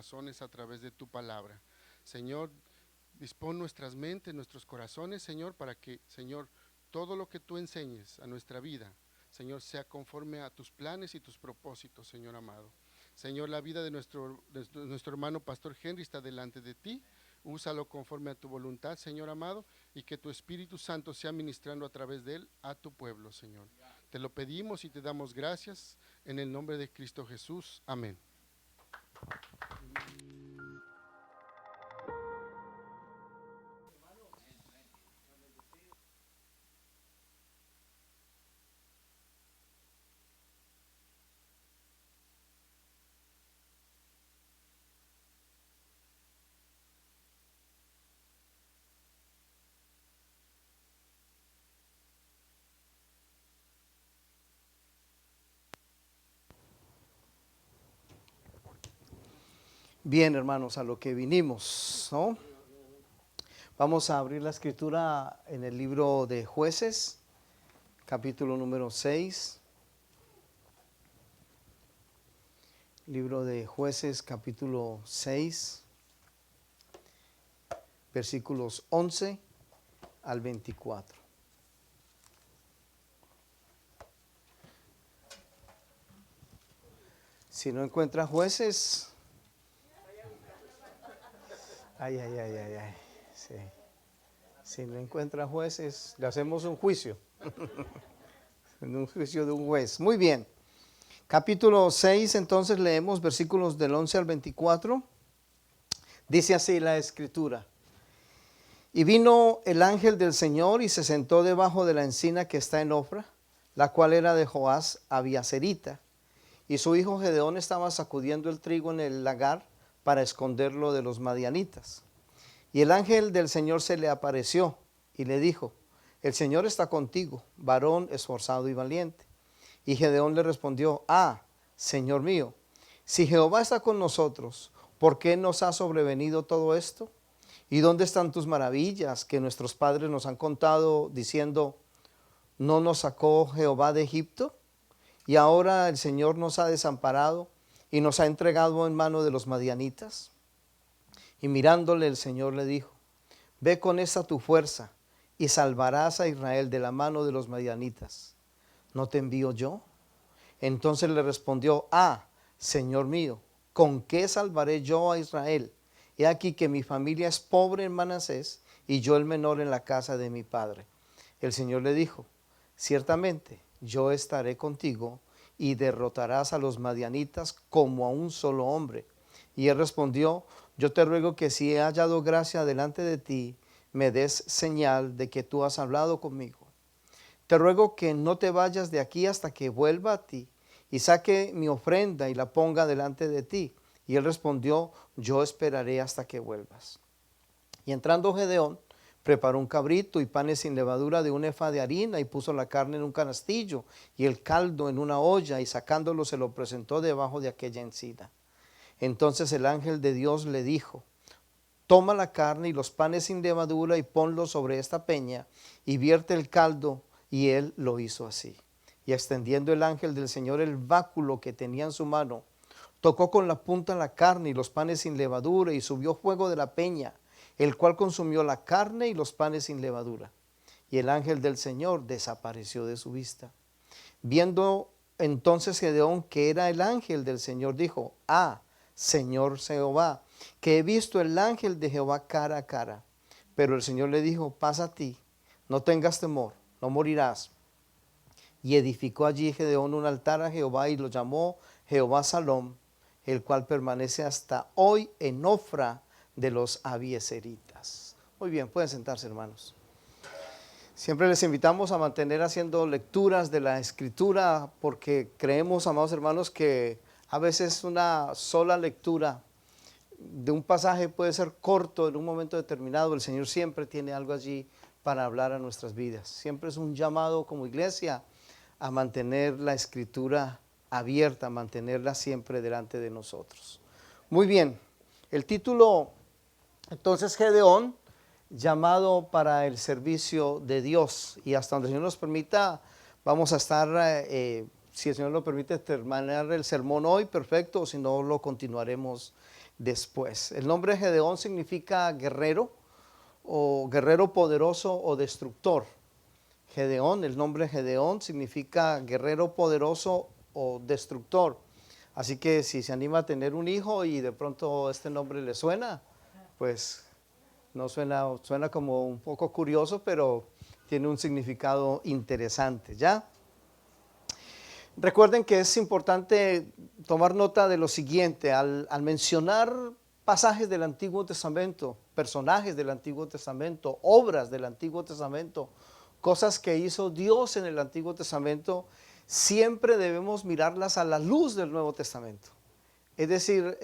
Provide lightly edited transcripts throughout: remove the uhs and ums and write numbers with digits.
corazones a través de tu palabra. Señor, dispón nuestras mentes, nuestros corazones, Señor, para que, Señor, todo lo que tú enseñes a nuestra vida, Señor, sea conforme a tus planes y tus propósitos, Señor amado. Señor, la vida de nuestro hermano Pastor Henry está delante de ti. Úsalo conforme a tu voluntad, Señor amado, y que tu Espíritu Santo sea ministrando a través de él a tu pueblo, Señor. Te lo pedimos y te damos gracias en el nombre de Cristo Jesús. Amén. Bien, hermanos, a lo que vinimos, ¿no? Vamos a abrir la escritura en el libro de Jueces, capítulo número 6. Libro de Jueces, capítulo 6, versículos 11 al 24. Si no encuentra Jueces, ay, sí. Si no encuentra Jueces, le hacemos un juicio, un juicio de un juez. Muy bien. Capítulo 6, entonces leemos versículos del 11 al 24. Dice así la escritura. Y vino el ángel del Señor y se sentó debajo de la encina que está en Ofra, la cual era de Joás Abiaserita. Y su hijo Gedeón estaba sacudiendo el trigo en el lagar para esconderlo de los madianitas. Y el ángel del Señor se le apareció y le dijo, el Señor está contigo, varón esforzado y valiente. Y Gedeón le respondió, Señor mío, si Jehová está con nosotros, ¿por qué nos ha sobrevenido todo esto? ¿Y dónde están tus maravillas que nuestros padres nos han contado diciendo, ¿no nos sacó Jehová de Egipto? Y ahora el Señor nos ha desamparado y nos ha entregado en mano de los madianitas. Y mirándole el Señor le dijo, ve con esta tu fuerza y salvarás a Israel de la mano de los madianitas. ¿No te envío yo? Entonces le respondió, Señor mío, ¿con qué salvaré yo a Israel? He aquí que mi familia es pobre en Manasés y yo el menor en la casa de mi padre. El Señor le dijo, ciertamente yo estaré contigo y derrotarás a los madianitas como a un solo hombre. Y él respondió, yo te ruego que si he hallado gracia delante de ti, me des señal de que tú has hablado conmigo. Te ruego que no te vayas de aquí hasta que vuelva a ti y saque mi ofrenda y la ponga delante de ti. Y él respondió, yo esperaré hasta que vuelvas. Y entrando Gedeón, preparó un cabrito y panes sin levadura de un efa de harina y puso la carne en un canastillo y el caldo en una olla y sacándolo se lo presentó debajo de aquella encina. Entonces el ángel de Dios le dijo, toma la carne y los panes sin levadura y ponlos sobre esta peña y vierte el caldo. Y él lo hizo así. Y extendiendo el ángel del Señor el báculo que tenía en su mano, tocó con la punta la carne y los panes sin levadura y subió fuego de la peña, el cual consumió la carne y los panes sin levadura. Y el ángel del Señor desapareció de su vista. Viendo entonces Gedeón que era el ángel del Señor, dijo, Señor Jehová, que he visto el ángel de Jehová cara a cara. Pero el Señor le dijo, pasa a ti, no tengas temor, no morirás. Y edificó allí Gedeón un altar a Jehová y lo llamó Jehová Salom, el cual permanece hasta hoy en Ofra de los Abieseritas. Muy bien, pueden sentarse, hermanos. Siempre les invitamos a mantener haciendo lecturas de la Escritura porque creemos, amados hermanos, que a veces una sola lectura de un pasaje puede ser corto en un momento determinado. El Señor siempre tiene algo allí para hablar a nuestras vidas. Siempre es un llamado como iglesia a mantener la Escritura abierta, a mantenerla siempre delante de nosotros. Muy bien, el título, entonces, Gedeón, llamado para el servicio de Dios. Y hasta donde el Señor nos permita, vamos a estar, si el Señor lo permite, terminar el sermón hoy, perfecto, o si no, lo continuaremos después. El nombre Gedeón significa guerrero o guerrero poderoso o destructor. Gedeón, el nombre Gedeón significa guerrero poderoso o destructor. Así que si se anima a tener un hijo y de pronto este nombre le suena, pues no suena como un poco curioso, pero tiene un significado interesante, ¿ya? Recuerden que es importante tomar nota de lo siguiente: al mencionar pasajes del Antiguo Testamento, personajes del Antiguo Testamento, obras del Antiguo Testamento, cosas que hizo Dios en el Antiguo Testamento, siempre debemos mirarlas a la luz del Nuevo Testamento. Es decir,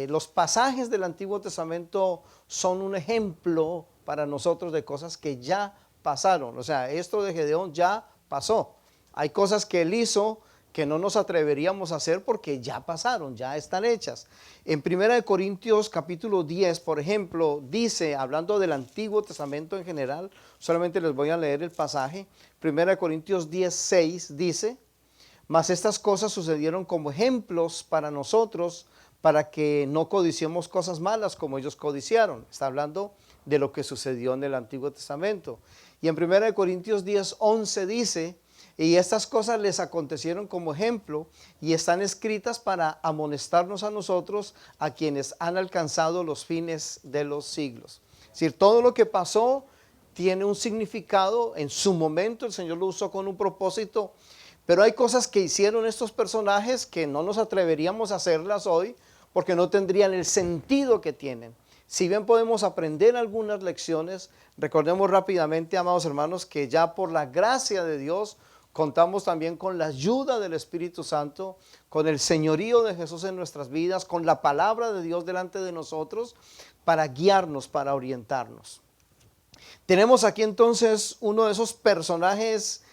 los pasajes del Antiguo Testamento son un ejemplo para nosotros de cosas que ya pasaron. O sea, esto de Gedeón ya pasó. Hay cosas que él hizo que no nos atreveríamos a hacer porque ya pasaron, ya están hechas. En 1 Corintios capítulo 10, por ejemplo, dice, hablando del Antiguo Testamento en general, solamente les voy a leer el pasaje. 1 Corintios 10, 6 dice: mas estas cosas sucedieron como ejemplos para nosotros, para que no codiciemos cosas malas como ellos codiciaron. Está hablando de lo que sucedió en el Antiguo Testamento. Y en 1 Corintios 10, 11 dice: y estas cosas les acontecieron como ejemplo y están escritas para amonestarnos a nosotros, a quienes han alcanzado los fines de los siglos. Es decir, todo lo que pasó tiene un significado. En su momento el Señor lo usó con un propósito, pero hay cosas que hicieron estos personajes que no nos atreveríamos a hacerlas hoy porque no tendrían el sentido que tienen. Si bien podemos aprender algunas lecciones, recordemos rápidamente, amados hermanos, que ya por la gracia de Dios contamos también con la ayuda del Espíritu Santo, con el señorío de Jesús en nuestras vidas, con la palabra de Dios delante de nosotros para guiarnos, para orientarnos. Tenemos aquí entonces uno de esos personajes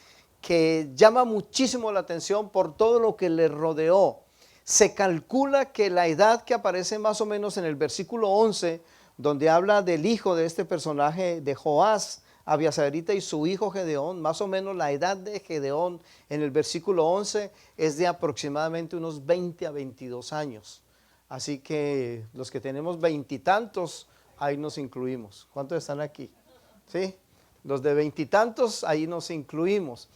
que llama muchísimo la atención por todo lo que le rodeó. Se calcula que la edad que aparece más o menos en el versículo 11, donde habla del hijo de este personaje, de Joás, Abiasarita y su hijo Gedeón, más o menos la edad de Gedeón en el versículo 11 es de aproximadamente unos 20 a 22 años. Así que los que tenemos veintitantos, ahí nos incluimos. ¿Cuántos están aquí? ¿Sí? Los de veintitantos, ahí nos incluimos.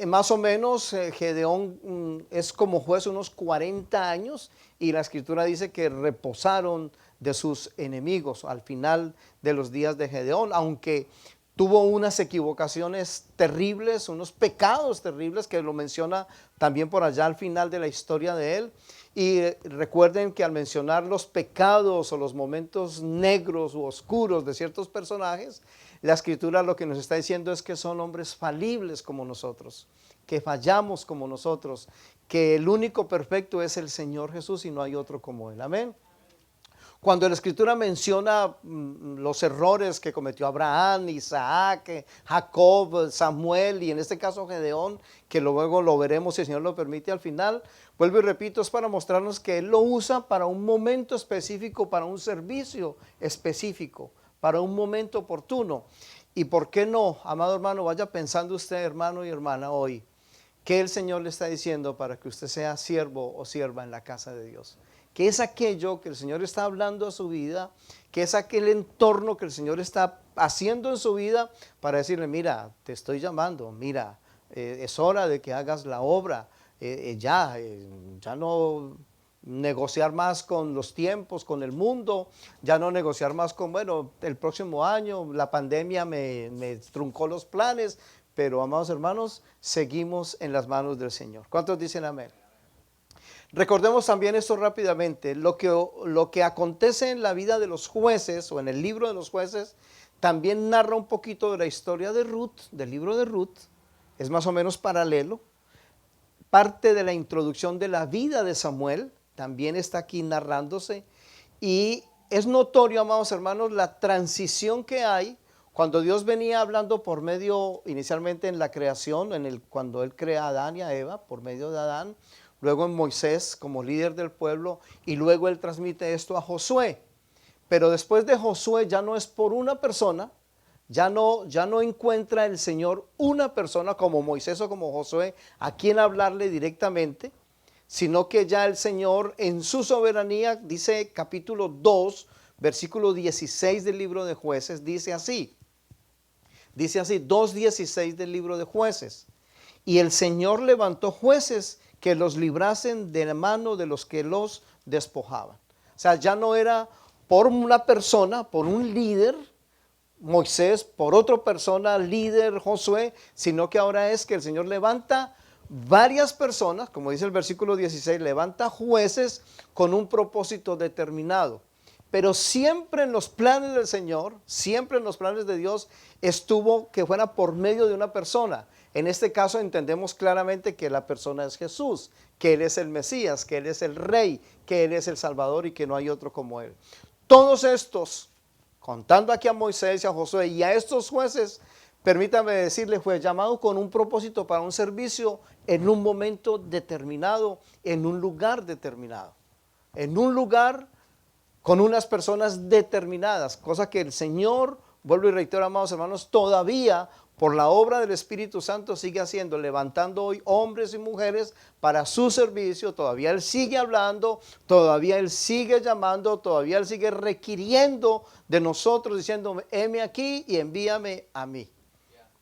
Más o menos Gedeón es como juez unos 40 años y la escritura dice que reposaron de sus enemigos al final de los días de Gedeón, aunque tuvo unas equivocaciones terribles, unos pecados terribles que lo menciona también por allá al final de la historia de él. Y recuerden que al mencionar los pecados o los momentos negros u oscuros de ciertos personajes, la escritura lo que nos está diciendo es que son hombres falibles como nosotros, que fallamos como nosotros, que el único perfecto es el Señor Jesús y no hay otro como Él. Amén. Cuando la escritura menciona los errores que cometió Abraham, Isaac, Jacob, Samuel y en este caso Gedeón, que luego lo veremos si el Señor lo permite al final, vuelvo y repito, es para mostrarnos que Él lo usa para un momento específico, para un servicio específico, para un momento oportuno. ¿Y por qué no, amado hermano? Vaya pensando usted, hermano y hermana, hoy, ¿qué el Señor le está diciendo para que usted sea siervo o sierva en la casa de Dios? ¿Qué es aquello que el Señor está hablando a su vida? ¿Qué es aquel entorno que el Señor está haciendo en su vida para decirle, mira, te estoy llamando, mira, es hora de que hagas la obra, ya no negociar más con los tiempos, con el mundo, ya no negociar más con, bueno, el próximo año, la pandemia me truncó los planes, pero amados hermanos, seguimos en las manos del Señor. ¿Cuántos dicen amén? Recordemos también esto rápidamente, lo que acontece en la vida de los jueces o en el libro de los jueces también narra un poquito de la historia de Ruth, del libro de Ruth, es más o menos paralelo. Parte de la introducción de la vida de Samuel también está aquí narrándose y es notorio, amados hermanos, la transición que hay cuando Dios venía hablando por medio, inicialmente en la creación, cuando Él crea a Adán y a Eva, por medio de Adán, luego en Moisés como líder del pueblo y luego Él transmite esto a Josué. Pero después de Josué ya no es por una persona, ya no encuentra el Señor una persona como Moisés o como Josué a quien hablarle directamente, sino que ya el Señor en su soberanía, dice capítulo 2, versículo 16 del libro de Jueces, dice así, 2:16 del libro de Jueces. Y el Señor levantó jueces que los librasen de la mano de los que los despojaban. O sea, ya no era por una persona, por un líder, Moisés, por otra persona, líder, Josué, sino que ahora es que el Señor levanta varias personas, como dice el versículo 16, levanta jueces con un propósito determinado. Pero siempre en los planes del Señor, siempre en los planes de Dios, estuvo que fuera por medio de una persona. En este caso entendemos claramente que la persona es Jesús, que Él es el Mesías, que Él es el Rey, que Él es el Salvador y que no hay otro como Él. Todos estos, contando aquí a Moisés y a Josué y a estos jueces, permítame decirle, fue llamado con un propósito para un servicio en un momento determinado, en un lugar determinado, en un lugar con unas personas determinadas, cosa que el Señor, vuelvo y reitero, amados hermanos, todavía por la obra del Espíritu Santo sigue haciendo, levantando hoy hombres y mujeres para su servicio. Todavía Él sigue hablando, todavía Él sigue llamando, todavía Él sigue requiriendo de nosotros, diciendo, heme aquí y envíame a mí.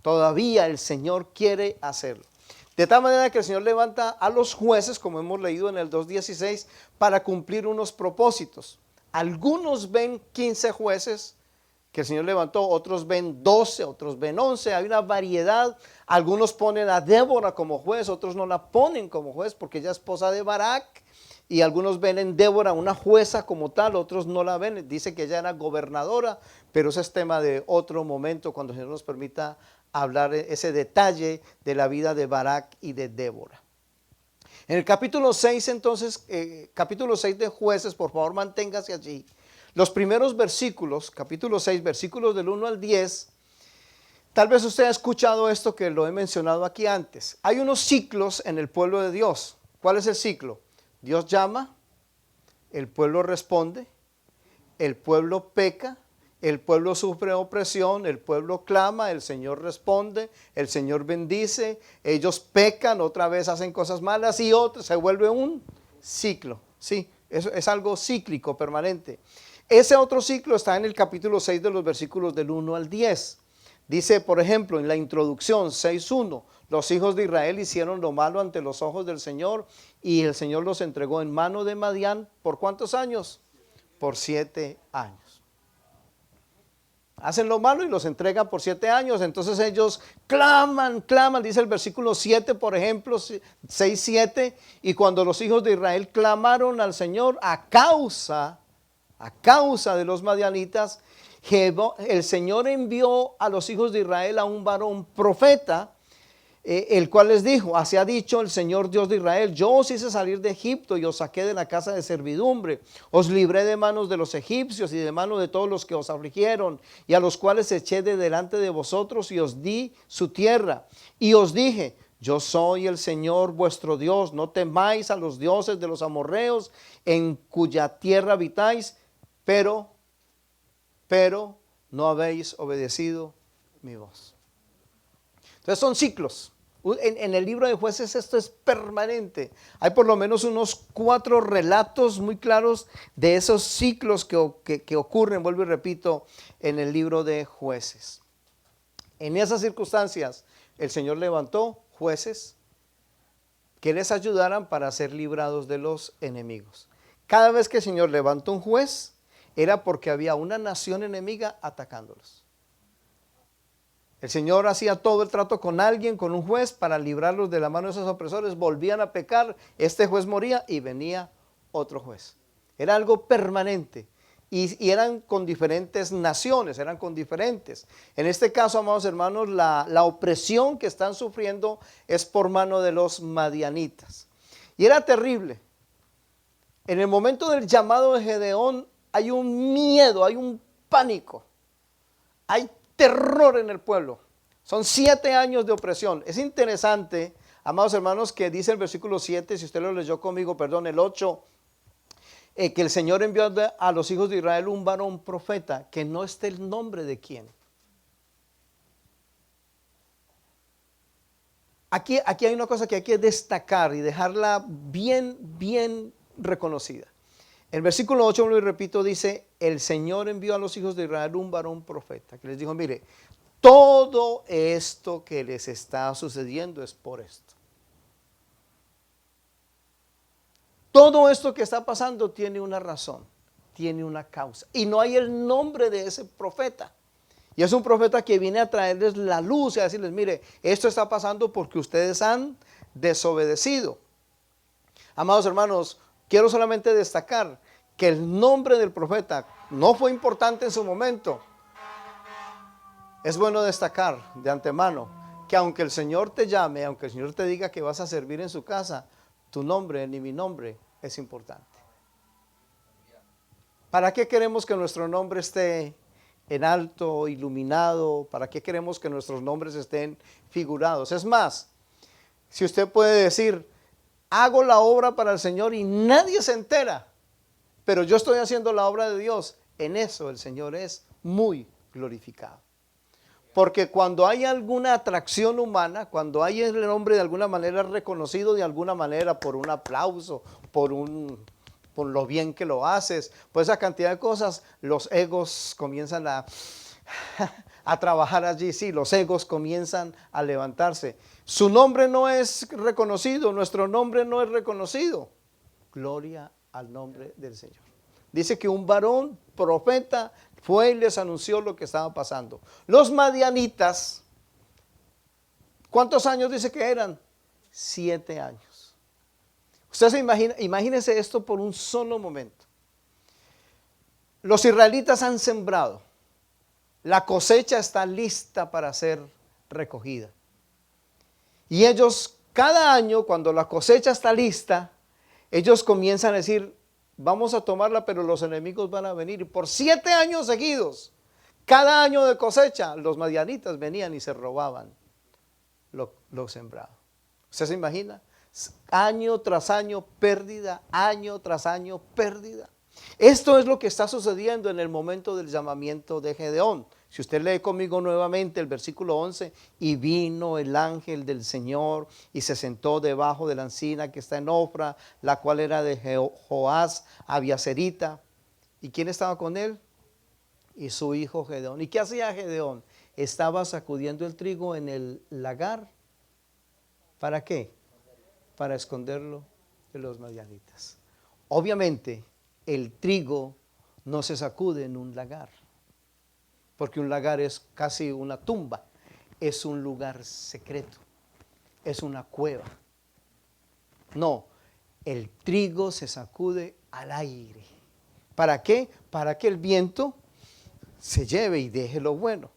Todavía el Señor quiere hacerlo. De tal manera que el Señor levanta a los jueces, como hemos leído en el 2:16, para cumplir unos propósitos. Algunos ven 15 jueces que el Señor levantó, otros ven 12, otros ven 11, hay una variedad. Algunos ponen a Débora como juez, otros no la ponen como juez porque ella es esposa de Barak, y algunos ven en Débora una jueza como tal, otros no la ven, dice que ella era gobernadora, pero ese es tema de otro momento cuando el Señor nos permita hablar ese detalle de la vida de Barak y de Débora. En el capítulo 6 entonces, capítulo 6 de Jueces, por favor manténgase allí. Los primeros versículos, capítulo 6, versículos del 1 al 10, tal vez usted ha escuchado esto que lo he mencionado aquí antes. Hay unos ciclos en el pueblo de Dios. ¿Cuál es el ciclo? Dios llama, el pueblo responde, el pueblo peca, el pueblo sufre opresión, el pueblo clama, el Señor responde, el Señor bendice, ellos pecan, otra vez hacen cosas malas y otra, se vuelve un ciclo. Sí, eso es algo cíclico, permanente. Ese otro ciclo está en el capítulo 6 de los versículos del 1 al 10. Dice, por ejemplo, en la introducción 6:1, los hijos de Israel hicieron lo malo ante los ojos del Señor y el Señor los entregó en mano de Madián. ¿Por cuántos años? Por 7 años. Hacen lo malo y los entregan por 7 años. Entonces ellos claman, dice el versículo 7, por ejemplo, 6:7. Y cuando los hijos de Israel clamaron al Señor a causa de los madianitas, el Señor envió a los hijos de Israel a un varón profeta, el cual les dijo, así ha dicho el Señor Dios de Israel, yo os hice salir de Egipto y os saqué de la casa de servidumbre, os libré de manos de los egipcios y de manos de todos los que os afligieron, y a los cuales eché de delante de vosotros y os di su tierra, y os dije, yo soy el Señor vuestro Dios, no temáis a los dioses de los amorreos en cuya tierra habitáis, pero no habéis obedecido mi voz. Entonces son ciclos. En el libro de Jueces esto es permanente. Hay por lo menos unos 4 relatos muy claros de esos ciclos que ocurren, vuelvo y repito, en el libro de Jueces. En esas circunstancias el Señor levantó jueces que les ayudaran para ser librados de los enemigos. Cada vez que el Señor levantó un juez, era porque había una nación enemiga atacándolos. El Señor hacía todo el trato con alguien, con un juez, para librarlos de la mano de esos opresores. Volvían a pecar, este juez moría y venía otro juez. Era algo permanente. Y eran con diferentes naciones, eran con diferentes. En este caso, amados hermanos, la opresión que están sufriendo es por mano de los madianitas. Y era terrible. En el momento del llamado de Gedeón hay un miedo, hay un pánico, hay terror en el pueblo. Son 7 años de opresión. Es interesante, amados hermanos, que dice el versículo 7, si usted lo leyó conmigo, perdón, el 8, que el Señor envió a los hijos de Israel un varón profeta, que no esté el nombre de quién. aquí hay una cosa que hay que destacar y dejarla bien reconocida. El versículo 8, lo repito, dice, el Señor envió a los hijos de Israel un varón profeta, que les dijo, mire, todo esto que les está sucediendo es por esto. Todo esto que está pasando tiene una razón, tiene una causa. Y no hay el nombre de ese profeta. Y es un profeta que viene a traerles la luz y a decirles, mire, esto está pasando porque ustedes han desobedecido. Amados hermanos, quiero solamente destacar que el nombre del profeta no fue importante en su momento. Es bueno destacar de antemano que aunque el Señor te llame, aunque el Señor te diga que vas a servir en su casa, tu nombre ni mi nombre es importante. ¿Para qué queremos que nuestro nombre esté en alto, iluminado? ¿Para qué queremos que nuestros nombres estén figurados? Es más, si usted puede decir, hago la obra para el Señor y nadie se entera, pero yo estoy haciendo la obra de Dios, en eso el Señor es muy glorificado. Porque cuando hay alguna atracción humana, cuando hay el nombre de alguna manera reconocido de alguna manera por un aplauso, por lo bien que lo haces, pues esa cantidad de cosas, los egos comienzan a trabajar allí, sí, los egos comienzan a levantarse. Su nombre no es reconocido, nuestro nombre no es reconocido. Gloria al nombre del Señor. Dice que un varón profeta fue y les anunció lo que estaba pasando. Los madianitas, ¿cuántos años dice que eran? 7 años. Usted se imagina, imagínese esto por un solo momento. Los israelitas han sembrado. La cosecha está lista para ser recogida. Y ellos, cada año, cuando la cosecha está lista, ellos comienzan a decir, vamos a tomarla, pero los enemigos van a venir. Y por 7 años seguidos, cada año de cosecha, los madianitas venían y se robaban lo sembrado. ¿Usted se imagina? Año tras año, pérdida, año tras año, pérdida. Esto es lo que está sucediendo en el momento del llamamiento de Gedeón. Si usted lee conmigo nuevamente el versículo 11, y vino el ángel del Señor y se sentó debajo de la encina que está en Ofra, la cual era de Joás Abiaserita. ¿Y quién estaba con él? Y su hijo Gedeón. ¿Y qué hacía Gedeón? Estaba sacudiendo el trigo en el lagar. ¿Para qué? Para esconderlo de los madianitas. Obviamente, el trigo no se sacude en un lagar, porque un lagar es casi una tumba, es un lugar secreto, es una cueva. No, el trigo se sacude al aire. ¿Para qué? Para que el viento se lleve y deje lo bueno.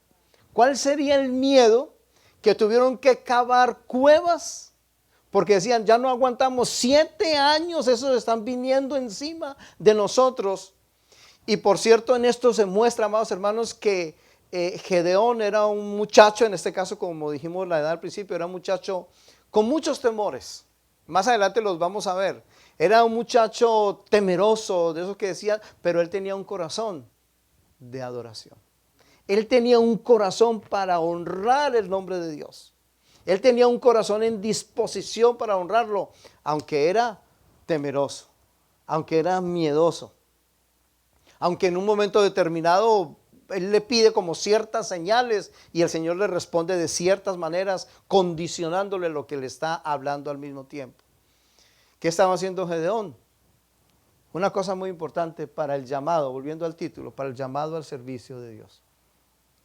¿Cuál sería el miedo? Que tuvieron que cavar cuevas, porque decían, ya no aguantamos 7 años, esos están viniendo encima de nosotros. Y por cierto, en esto se muestra, amados hermanos, que Gedeón era un muchacho, en este caso, como dijimos la edad al principio, era un muchacho con muchos temores. Más adelante los vamos a ver. Era un muchacho temeroso, de esos que decían, pero él tenía un corazón de adoración. Él tenía un corazón para honrar el nombre de Dios. Él tenía un corazón en disposición para honrarlo, aunque era temeroso, aunque era miedoso. Aunque en un momento determinado él le pide como ciertas señales y el Señor le responde de ciertas maneras, condicionándole lo que le está hablando al mismo tiempo. ¿Qué estaba haciendo Gedeón? Una cosa muy importante para el llamado, volviendo al título, para el llamado al servicio de Dios.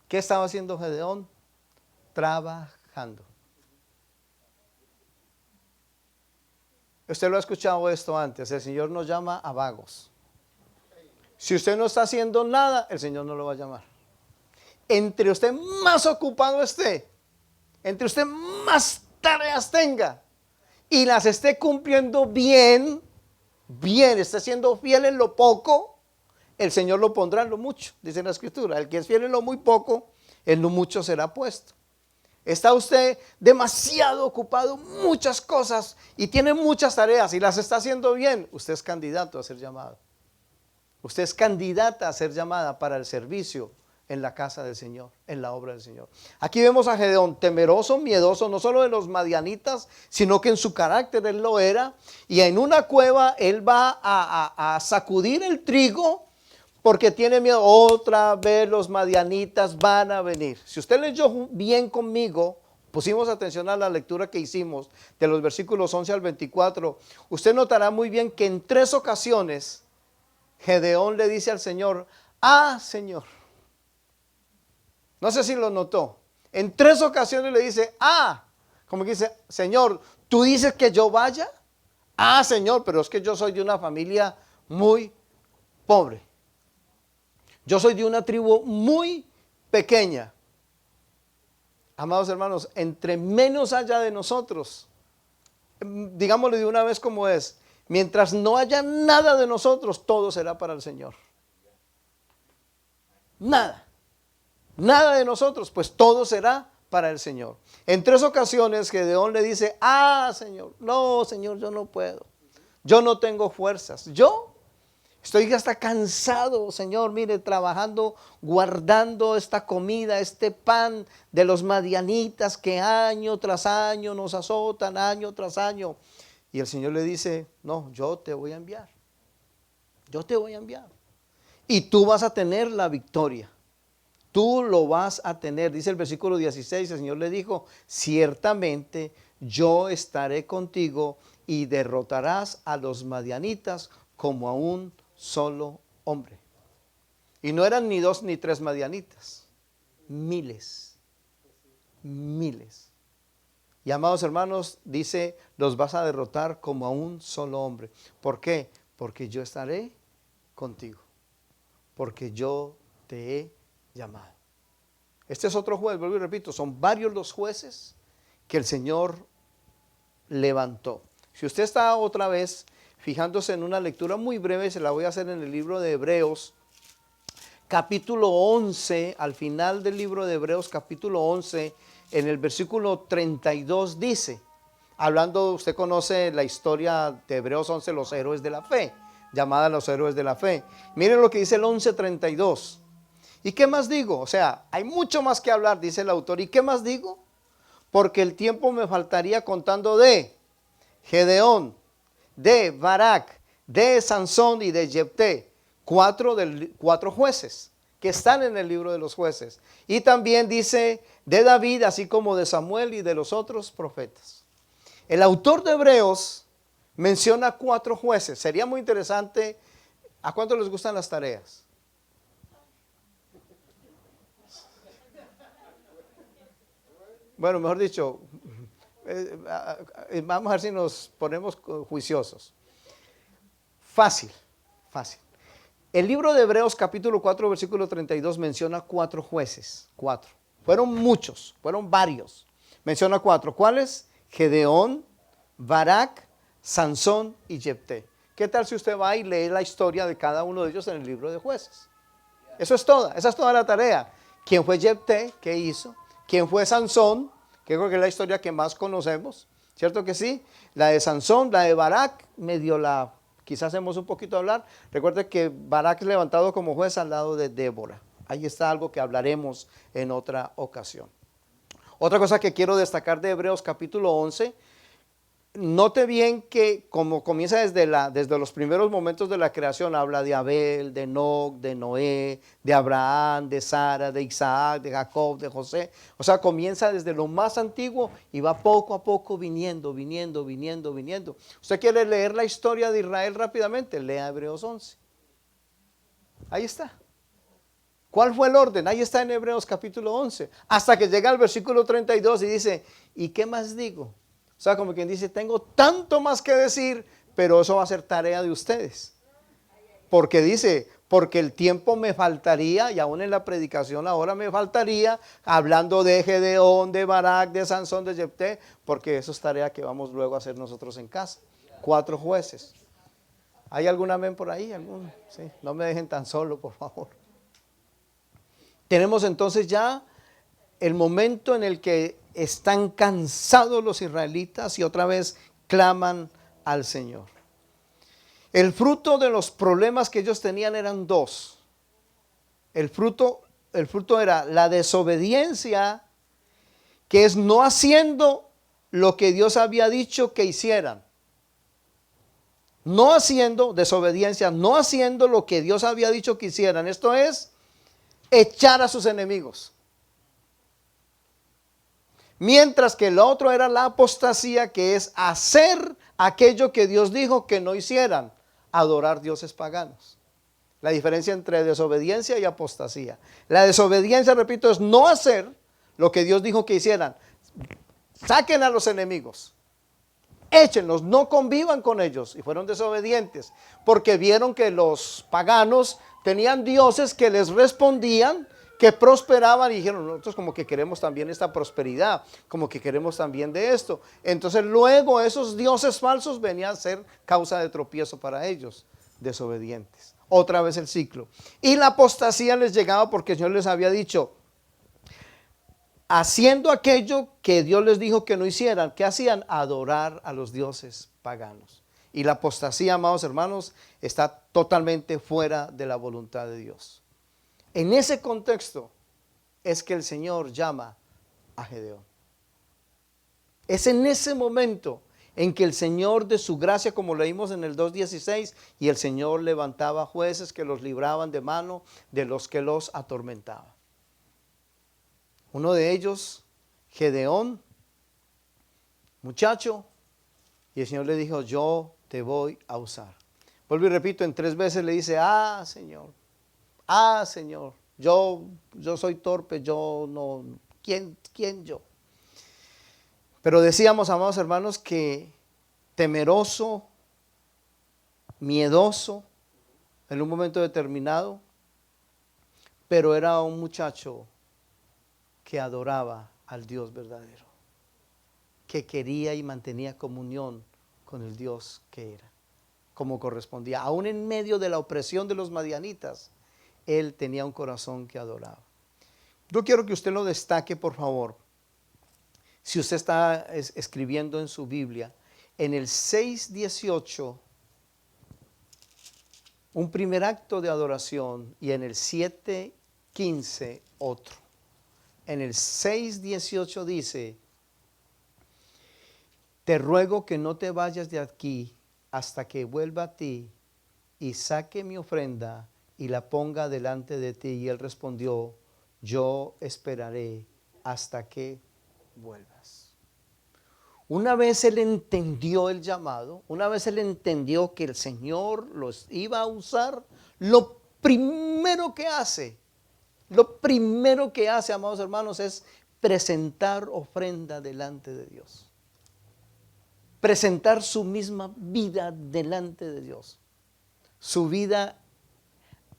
¿Qué estaba haciendo Gedeón? Trabajando. Usted lo ha escuchado esto antes, el Señor nos llama a vagos. Si usted no está haciendo nada, el Señor no lo va a llamar. Entre usted más ocupado esté, entre usted más tareas tenga y las esté cumpliendo bien, esté siendo fiel en lo poco, el Señor lo pondrá en lo mucho, dice la Escritura. El que es fiel en lo muy poco, en lo mucho será puesto. Está usted demasiado ocupado, muchas cosas, y tiene muchas tareas y las está haciendo bien, usted es candidato a ser llamado. Usted es candidata a ser llamada para el servicio en la casa del Señor, en la obra del Señor. Aquí vemos a Gedeón temeroso, miedoso, no solo de los madianitas, sino que en su carácter él lo era. Y en una cueva él va a sacudir el trigo porque tiene miedo. Otra vez los madianitas van a venir. Si usted leyó bien conmigo, pusimos atención a la lectura que hicimos de los versículos 11 al 24, usted notará muy bien que en 3 ocasiones Gedeón le dice al Señor, Señor. No sé si lo notó. En 3 ocasiones le dice, como que dice, Señor, ¿tú dices que yo vaya? Señor, pero es que yo soy de una familia muy pobre. Yo soy de una tribu muy pequeña. Amados hermanos, entre menos haya de nosotros, digámosle de una vez como es, mientras no haya nada de nosotros, todo será para el Señor. Nada de nosotros, pues todo será para el Señor. En 3 ocasiones Gedeón le dice, Señor, no, Señor, yo no puedo. Yo no tengo fuerzas. Yo estoy hasta cansado, Señor, mire, trabajando, guardando esta comida, este pan de los madianitas que año tras año nos azotan, año tras año. Y el Señor le dice, no, yo te voy a enviar. Yo te voy a enviar. Y tú vas a tener la victoria. Tú lo vas a tener. Dice el versículo 16, el Señor le dijo, ciertamente yo estaré contigo y derrotarás a los madianitas como a un solo hombre. Y no eran ni 2 ni 3 madianitas, miles. Y amados hermanos, dice, los vas a derrotar como a un solo hombre. ¿Por qué? Porque yo estaré contigo. Porque yo te he llamado. Este es otro juez, vuelvo y repito, son varios los jueces que el Señor levantó. Si usted está otra vez fijándose en una lectura muy breve, se la voy a hacer en el libro de Hebreos, capítulo 11, al final del libro de Hebreos, capítulo 11, en el versículo 32 dice, hablando, usted conoce la historia de Hebreos 11, los héroes de la fe, llamada los héroes de la fe. Miren lo que dice el 11:32. ¿Y qué más digo? O sea, hay mucho más que hablar, dice el autor. ¿Y qué más digo? Porque el tiempo me faltaría contando de Gedeón, de Barak, de Sansón y de Jefté, 4 jueces que están en el libro de los jueces. Y también dice de David, así como de Samuel y de los otros profetas. El autor de Hebreos menciona 4 jueces. Sería muy interesante. ¿A cuántos les gustan las tareas? Bueno, mejor dicho, vamos a ver si nos ponemos juiciosos. Fácil. El libro de Hebreos capítulo 4 versículo 32 menciona 4 jueces, 4. Fueron muchos, fueron varios. Menciona 4. ¿Cuáles? Gedeón, Barak, Sansón y Jefté. ¿Qué tal si usted va y lee la historia de cada uno de ellos en el libro de jueces? Esa es toda la tarea. ¿Quién fue Jefté? ¿Qué hizo? ¿Quién fue Sansón? Que creo que es la historia que más conocemos, ¿cierto que sí? La de Sansón, la de Barak, quizás hacemos un poquito hablar. Recuerde que Barak es levantado como juez al lado de Débora. Ahí está algo que hablaremos en otra ocasión. Otra cosa que quiero destacar de Hebreos capítulo 11, note bien que como comienza desde los primeros momentos de la creación, habla de Abel, de Enoc, de Noé, de Abraham, de Sara, de Isaac, de Jacob, de José. O sea, comienza desde lo más antiguo y va poco a poco viniendo. ¿Usted quiere leer la historia de Israel rápidamente? Lea Hebreos 11. Ahí está. ¿Cuál fue el orden? Ahí está en Hebreos capítulo 11. Hasta que llega al versículo 32 y dice, ¿y qué más digo? O sea, como quien dice, tengo tanto más que decir, pero eso va a ser tarea de ustedes. Porque dice, porque el tiempo me faltaría, y aún en la predicación ahora me faltaría, hablando de Gedeón, de Barak, de Sansón, de Jefté, porque eso es tarea que vamos luego a hacer nosotros en casa. 4 jueces. ¿Hay algún amén por ahí? ¿Algún? Sí, no me dejen tan solo, por favor. Tenemos entonces ya el momento en el que están cansados los israelitas y otra vez claman al Señor. El fruto de los problemas que ellos tenían eran 2. El fruto el fruto era la desobediencia, que es no haciendo lo que Dios había dicho que hicieran. No haciendo, desobediencia, no haciendo lo que Dios había dicho que hicieran. Esto es echar a sus enemigos. Mientras que el otro era la apostasía, que es hacer aquello que Dios dijo que no hicieran, adorar dioses paganos. La diferencia entre desobediencia y apostasía. La desobediencia, repito, es no hacer lo que Dios dijo que hicieran. Saquen a los enemigos, échenlos, no convivan con ellos. Y fueron desobedientes porque vieron que los paganos tenían dioses que les respondían, que prosperaban, y dijeron, nosotros como que queremos también esta prosperidad, como que queremos también de esto. Entonces luego esos dioses falsos venían a ser causa de tropiezo para ellos, desobedientes. Otra vez el ciclo. Y la apostasía les llegaba porque el Señor les había dicho, haciendo aquello que Dios les dijo que no hicieran. ¿Qué hacían? Adorar a los dioses paganos. Y la apostasía, amados hermanos, está totalmente fuera de la voluntad de Dios. En ese contexto es que el Señor llama a Gedeón. Es en ese momento en que el Señor de su gracia, como leímos en el 2:16, y el Señor levantaba jueces que los libraban de mano de los que los atormentaban. Uno de ellos, Gedeón, muchacho, y el Señor le dijo, yo te voy a usar. Vuelvo y repito, en 3 veces le dice, Señor, yo soy torpe, yo no, ¿quién yo? Pero decíamos, amados hermanos, que temeroso, miedoso, en un momento determinado, pero era un muchacho que adoraba al Dios verdadero, que quería y mantenía comunión con el Dios que era, como correspondía. Aún en medio de la opresión de los madianitas, él tenía un corazón que adoraba. Yo quiero que usted lo destaque, por favor. Si usted está escribiendo en su Biblia, en el 6:18, un primer acto de adoración, y en el 7:15 otro. En el 6:18 dice, te ruego que no te vayas de aquí hasta que vuelva a ti y saque mi ofrenda y la ponga delante de ti. Y él respondió, yo esperaré hasta que vuelvas. Una vez él entendió el llamado, una vez él entendió que el Señor los iba a usar, lo primero que hace, amados hermanos, es presentar ofrenda delante de Dios. Presentar su misma vida delante de Dios. Su vida,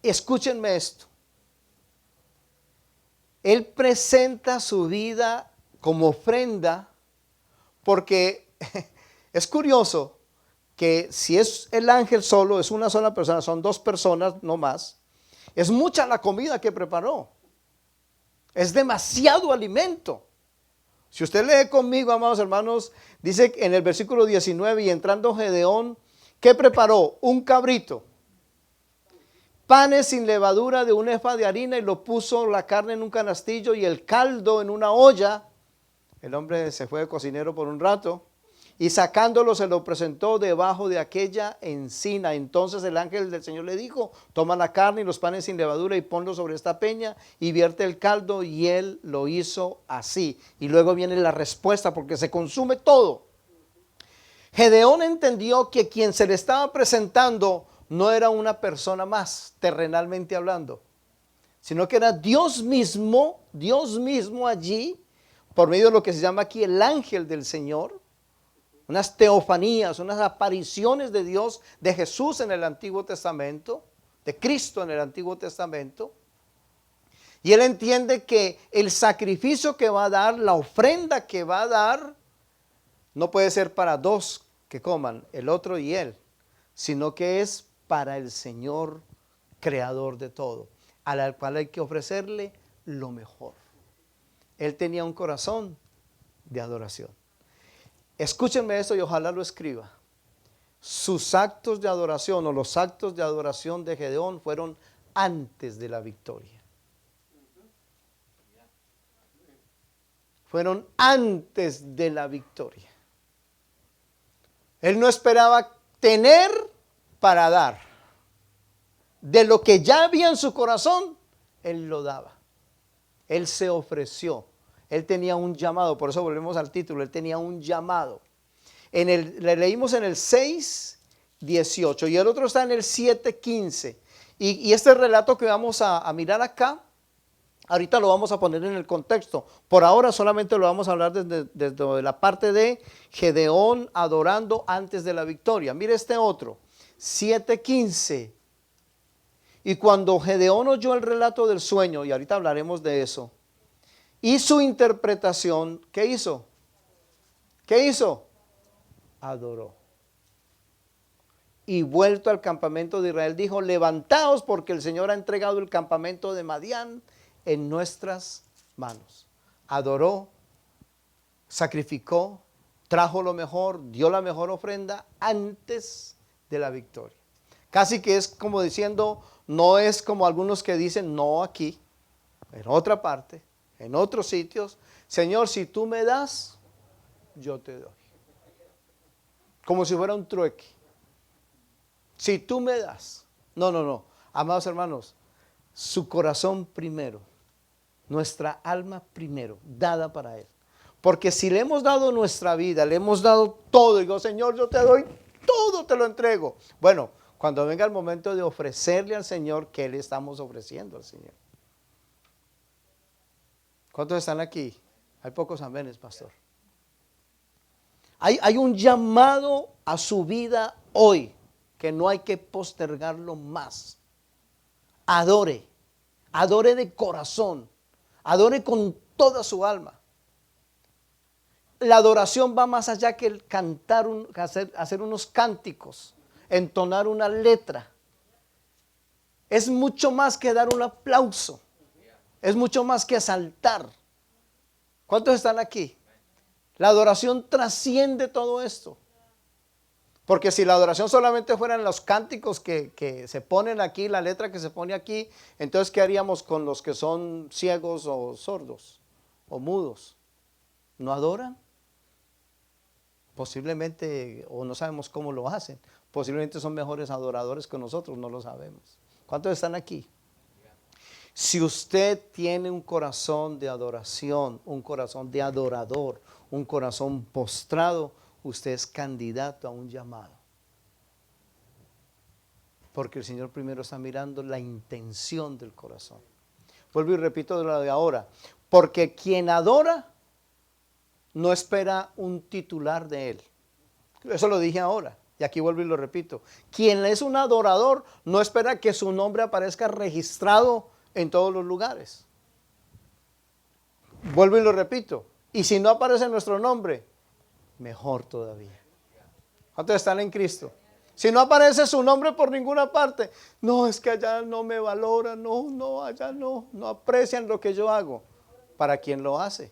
escúchenme esto. Él presenta su vida como ofrenda porque es curioso que si es el ángel solo, es una sola persona, son 2 personas, no más. Es mucha la comida que preparó. Es demasiado alimento. Si usted lee conmigo, amados hermanos, dice en el versículo 19, y entrando Gedeón, ¿qué preparó? Un cabrito, panes sin levadura de un efa de harina, y lo puso la carne en un canastillo y el caldo en una olla. El hombre se fue de cocinero por un rato, y sacándolo se lo presentó debajo de aquella encina. Entonces el ángel del Señor le dijo, toma la carne y los panes sin levadura y ponlo sobre esta peña y vierte el caldo, y él lo hizo así. Y luego viene la respuesta porque se consume todo. Gedeón entendió que quien se le estaba presentando no era una persona más, terrenalmente hablando, sino que era Dios mismo allí, por medio de lo que se llama aquí el ángel del Señor. Unas teofanías, unas apariciones de Dios, de Jesús en el Antiguo Testamento, de Cristo en el Antiguo Testamento. Y él entiende que el sacrificio que va a dar, la ofrenda que va a dar, no puede ser para 2 que coman, el otro y él, sino que es para el Señor creador de todo, al cual hay que ofrecerle lo mejor. Él tenía un corazón de adoración. Escúchenme esto y ojalá lo escriba. Sus actos de adoración o los actos de adoración de Gedeón fueron antes de la victoria. fueron antes de la victoria. Él no esperaba tener para dar. De lo que ya había en su corazón, él lo daba. Él se ofreció. Él tenía un llamado. Por eso volvemos al título. Él tenía un llamado. Le leímos en el 6:18 y el otro está en el 7:15. Y este relato que vamos a mirar acá, ahorita lo vamos a poner en el contexto. Por ahora solamente lo vamos a hablar desde la parte de Gedeón adorando antes de la victoria. Mire este otro, 7:15. Y cuando Gedeón oyó el relato del sueño, y ahorita hablaremos de eso, y su interpretación, ¿qué hizo? ¿Qué hizo? Adoró. Y vuelto al campamento de Israel, dijo: levantaos, porque el Señor ha entregado el campamento de Madián en nuestras manos. Adoró, sacrificó, trajo lo mejor, dio la mejor ofrenda antes de la victoria. Casi que es como diciendo, no es como algunos que dicen, no aquí, en otra parte, en otros sitios, Señor, si tú me das, yo te doy. Como si fuera un trueque. Si tú me das. No. Amados hermanos, su corazón primero, nuestra alma primero, dada para Él. Porque si le hemos dado nuestra vida, le hemos dado todo, digo, Señor, yo te doy todo, te lo entrego. Bueno, cuando venga el momento de ofrecerle al Señor, ¿qué le estamos ofreciendo al Señor? ¿Cuántos están aquí? Hay pocos amenes, pastor. Hay un llamado a su vida hoy, que no hay que postergarlo más. Adore, adore de corazón, adore con toda su alma. La adoración va más allá que el cantar, hacer unos cánticos, entonar una letra. Es mucho más que dar un aplauso, es mucho más que saltar. ¿Cuántos están aquí? La adoración trasciende todo esto. Porque si la adoración solamente fueran los cánticos que se ponen aquí, la letra que se pone aquí, entonces ¿qué haríamos con los que son ciegos o sordos o mudos? ¿No adoran? Posiblemente, o no sabemos cómo lo hacen, posiblemente son mejores adoradores que nosotros, no lo sabemos. ¿Cuántos están aquí? Si usted tiene un corazón de adoración, un corazón de adorador, un corazón postrado, usted es candidato a un llamado. Porque el Señor primero está mirando la intención del corazón. Vuelvo y repito de lo de ahora. Porque quien adora no espera un titular de él. Eso lo dije ahora. Y aquí vuelvo y lo repito. Quien es un adorador no espera que su nombre aparezca registrado en todos los lugares. Vuelvo y lo repito. Y si no aparece nuestro nombre, mejor todavía. ¿Cuántos están en Cristo? Si no aparece su nombre por ninguna parte, no, es que allá no me valoran, no, allá no aprecian lo que yo hago. ¿Para quién lo hace?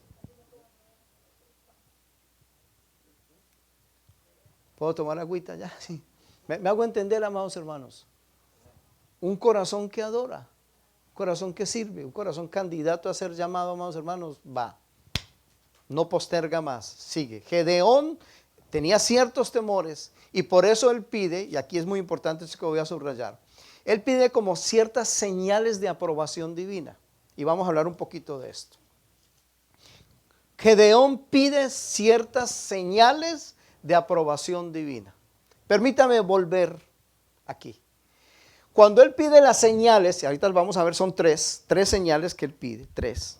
¿Puedo tomar agüita ya? Sí. Me hago entender, amados hermanos. Un corazón que adora, un corazón que sirve, un corazón candidato a ser llamado, amados hermanos, va. No posterga más, sigue. Gedeón tenía ciertos temores y por eso él pide, y aquí es muy importante esto que voy a subrayar, él pide como ciertas señales de aprobación divina. Y vamos a hablar un poquito de esto. Gedeón pide ciertas señales de aprobación divina. Permítame volver aquí. Cuando él pide las señales, y ahorita vamos a ver, son tres señales que él pide, tres.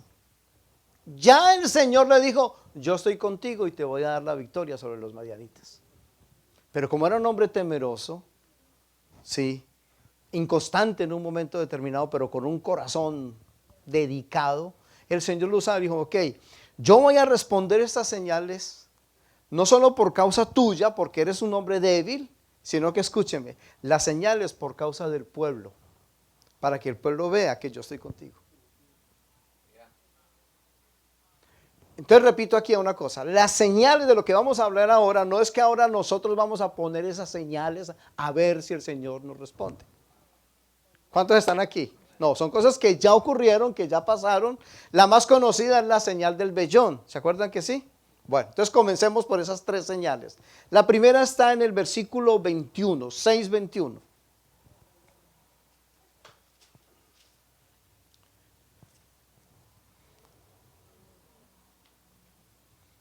Ya el Señor le dijo, yo estoy contigo y te voy a dar la victoria sobre los madianitas. Pero como era un hombre temeroso, sí, inconstante en un momento determinado, pero con un corazón dedicado, el Señor lo usaba y dijo, ok, yo voy a responder estas señales, no solo por causa tuya, porque eres un hombre débil, sino que escúcheme, las señales por causa del pueblo, para que el pueblo vea que yo estoy contigo. Entonces repito aquí una cosa, las señales de lo que vamos a hablar ahora, no es que ahora nosotros vamos a poner esas señales a ver si el Señor nos responde. ¿Cuántos están aquí? No, son cosas que ya ocurrieron, que ya pasaron. La más conocida es la señal del vellón. ¿Se acuerdan que sí? Bueno, entonces comencemos por esas 3 señales. La primera está en el versículo 21, 6:21.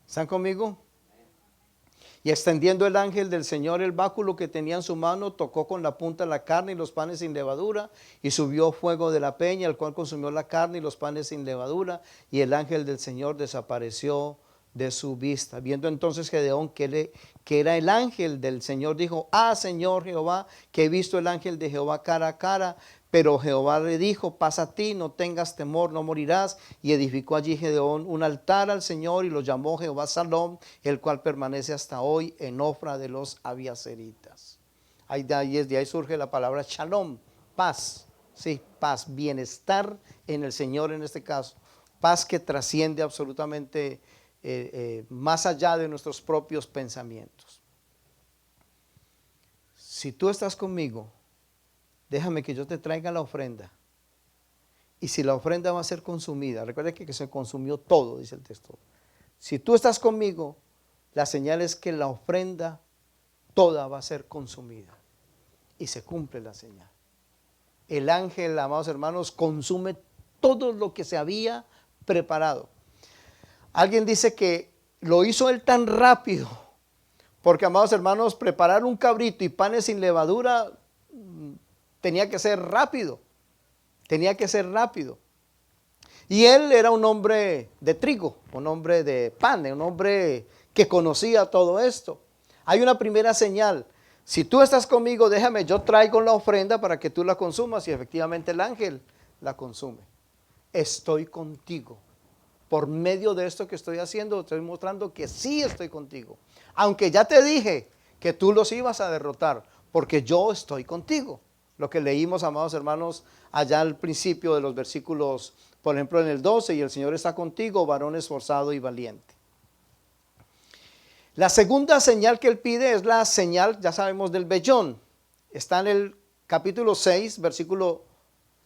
¿Están conmigo? Y extendiendo el ángel del Señor el báculo que tenía en su mano, tocó con la punta la carne y los panes sin levadura, y subió fuego de la peña, el cual consumió la carne y los panes sin levadura, y el ángel del Señor desapareció de su vista. Viendo entonces Gedeón que era el ángel del Señor, dijo: ah, Señor Jehová, que he visto el ángel de Jehová cara a cara. Pero Jehová le dijo: pasa a ti, no tengas temor, no morirás. Y edificó allí Gedeón un altar al Señor y lo llamó Jehová Salom, el cual permanece hasta hoy en Ofra de los Abiaseritas. De ahí surge la palabra Shalom, paz, sí, paz, bienestar en el Señor en este caso. Paz que trasciende absolutamente más allá de nuestros propios pensamientos. Si tú estás conmigo, déjame que yo te traiga la ofrenda. Y si la ofrenda va a ser consumida, recuerda que se consumió todo, dice el texto. Si tú estás conmigo, la señal es que la ofrenda toda va a ser consumida. Y se cumple la señal. El ángel, amados hermanos, consume todo lo que se había preparado. Alguien dice que lo hizo él tan rápido, porque, amados hermanos, preparar un cabrito y panes sin levadura tenía que ser rápido, Y él era un hombre de trigo, un hombre de pan, un hombre que conocía todo esto. Hay una primera señal: si tú estás conmigo, déjame, yo traigo la ofrenda para que tú la consumas, y efectivamente el ángel la consume. Estoy contigo. Por medio de esto que estoy haciendo, estoy mostrando que sí estoy contigo. Aunque ya te dije que tú los ibas a derrotar, porque yo estoy contigo. Lo que leímos, amados hermanos, allá al principio de los versículos, por ejemplo en el 12, y el Señor está contigo, varón esforzado y valiente. La segunda señal que él pide es la señal, ya sabemos, del vellón. Está en el capítulo 6, versículo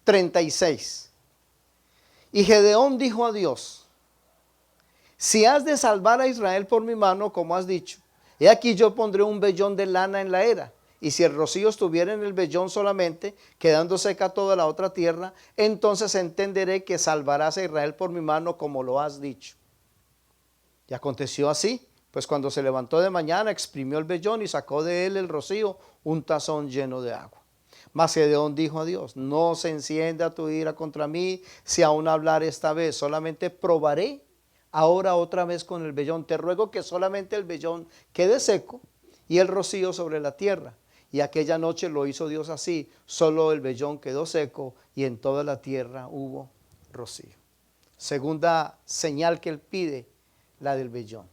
36. Y Gedeón dijo a Dios: si has de salvar a Israel por mi mano, como has dicho, he aquí yo pondré un vellón de lana en la era, y si el rocío estuviera en el vellón solamente, quedando seca toda la otra tierra, entonces entenderé que salvarás a Israel por mi mano, como lo has dicho. Y aconteció así, pues cuando se levantó de mañana, exprimió el vellón y sacó de él el rocío, un tazón lleno de agua. Mas Gedeón dijo a Dios: no se encienda tu ira contra mí, si aún hablar esta vez, solamente probaré ahora otra vez con el vellón. Te ruego que solamente el vellón quede seco y el rocío sobre la tierra. Y aquella noche lo hizo Dios así, solo el vellón quedó seco y en toda la tierra hubo rocío. Segunda señal que él pide, la del vellón.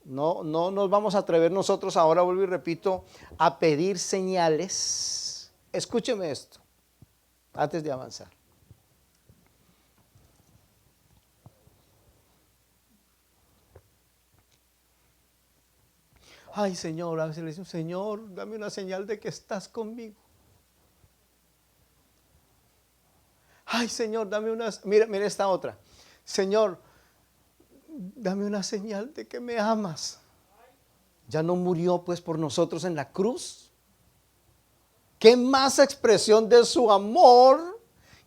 No nos vamos a atrever nosotros, ahora vuelvo y repito, a pedir señales. Escúcheme esto antes de avanzar. Ay, Señor, a veces le dicen: Señor, dame una señal de que estás conmigo. Ay, Señor, dame una, mira esta otra. Señor, dame una señal de que me amas. ¿Ya no murió pues por nosotros en la cruz? ¿Qué más expresión de su amor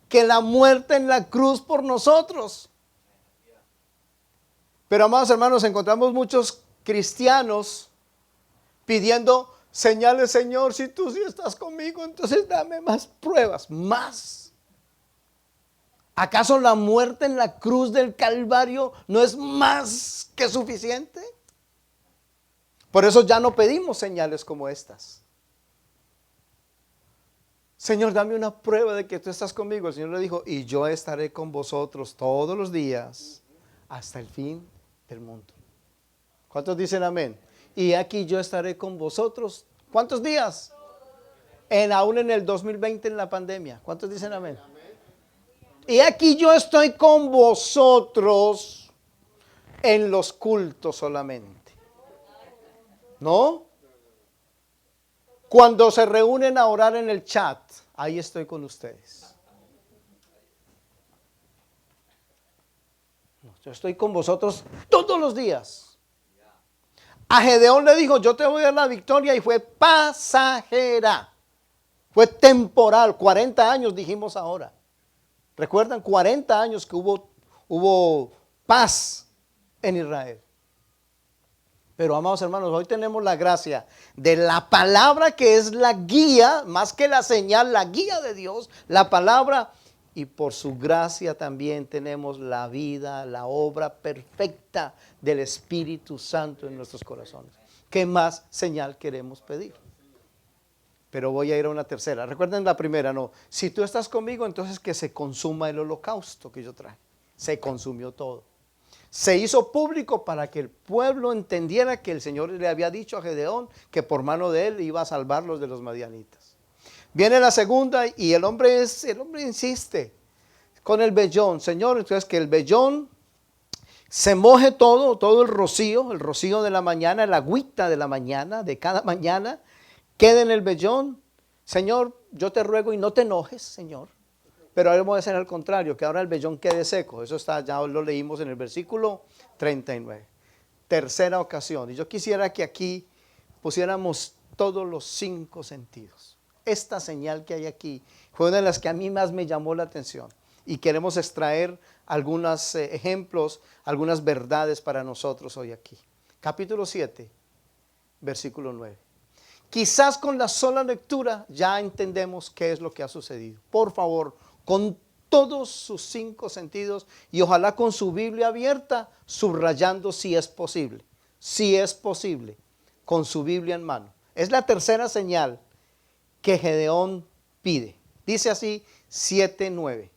que la muerte en la cruz por nosotros? Pero, amados hermanos, encontramos muchos cristianos pidiendo señales: Señor, si tú sí estás conmigo, entonces dame más pruebas, más. ¿Acaso la muerte en la cruz del Calvario no es más que suficiente? Por eso ya no pedimos señales como estas. Señor, dame una prueba de que tú estás conmigo. El Señor le dijo: y yo estaré con vosotros todos los días hasta el fin del mundo. ¿Cuántos dicen amén? Y aquí yo estaré con vosotros. ¿Cuántos días? Aún en el 2020, en la pandemia. ¿Cuántos dicen amén? Y aquí yo estoy con vosotros en los cultos solamente. ¿No? Cuando se reúnen a orar en el chat, ahí estoy con ustedes. Yo estoy con vosotros todos los días. A Gedeón le dijo, yo te voy a dar la victoria, y fue pasajera. Fue temporal, 40 años dijimos ahora. ¿Recuerdan? 40 años que hubo paz en Israel. Pero amados hermanos, hoy tenemos la gracia de la palabra, que es la guía, más que la señal, la guía de Dios, la palabra. Y por su gracia también tenemos la vida, la obra perfecta del Espíritu Santo en nuestros corazones. ¿Qué más señal queremos pedir? Pero voy a ir a una tercera. Recuerden la primera, no. Si tú estás conmigo, entonces que se consuma el holocausto que yo traje. Se consumió todo. Se hizo público para que el pueblo entendiera que el Señor le había dicho a Gedeón que por mano de él iba a salvarlos de los madianitas. Viene la segunda y el hombre insiste con el vellón. Señor, entonces que el vellón se moje todo el rocío de la mañana, el agüita de la mañana, de cada mañana, quede en el vellón. Señor, yo te ruego y no te enojes, Señor. Pero ahora voy a hacer al contrario, que ahora el vellón quede seco. Eso está, ya lo leímos en el versículo 39. Tercera ocasión. Y yo quisiera que aquí pusiéramos todos los 5 sentidos. Esta señal que hay aquí fue una de las que a mí más me llamó la atención. Y queremos extraer algunos ejemplos, algunas verdades para nosotros hoy aquí. Capítulo 7, versículo 9. Quizás con la sola lectura ya entendemos qué es lo que ha sucedido. Por favor, con todos sus 5 sentidos y ojalá con su Biblia abierta, subrayando si es posible, con su Biblia en mano. Es la tercera señal que Gedeón pide. Dice así 7:9.